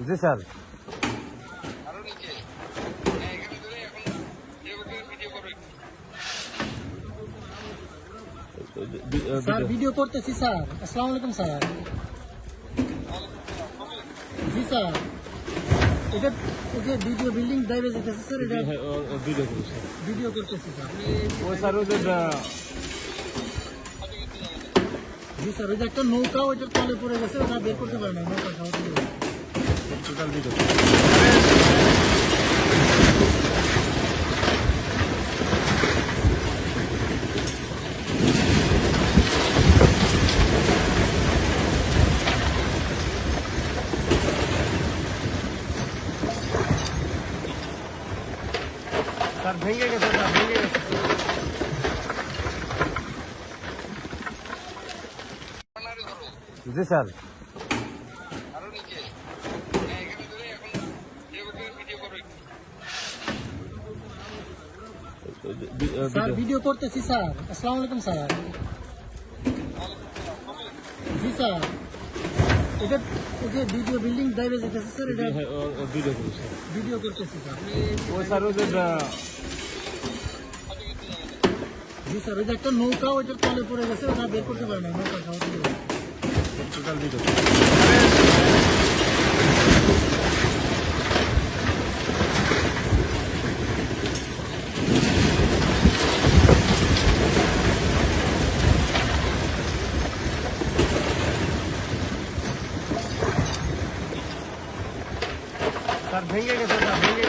জি sir. Sir video করতেছি sir. আসসালামু আলাইকুম স্যার। জি স্যার, এটা এই যে ভিডিও বিল্ডিং ড্রাইভে যেতেছে স্যার, এটা ভিডিও করতেছি স্যার। ওই স্যার ওই যে জি স্যার, ওই যে একটা নৌকা ওইটার তলে পড়ে গেছে, ওটা বের করতে পারে না নৌকা সাহস দিয়ে। Total video. স্যার ভেঙে গেছে, স্যার ভেঙে গেছে। জি স্যার। স্যার ভিডিও করতেছি স্যার। আসসালামু আলাইকুম স্যার। জি স্যার, এটা এই যে ভিডিও বিল্ডিং ড্রাইভে যেতেছে স্যার, এটা ভিডিও করতেছি স্যার। ওই স্যার ওই যে জি স্যার, ওই যে একটা নৌকা ওইটার তলে পড়ে গেছে, ওটা বের করতে পারে না নৌকা সাহস দিয়ে। Total video. স্যার ভেঙে গেছে, স্যার ভেঙে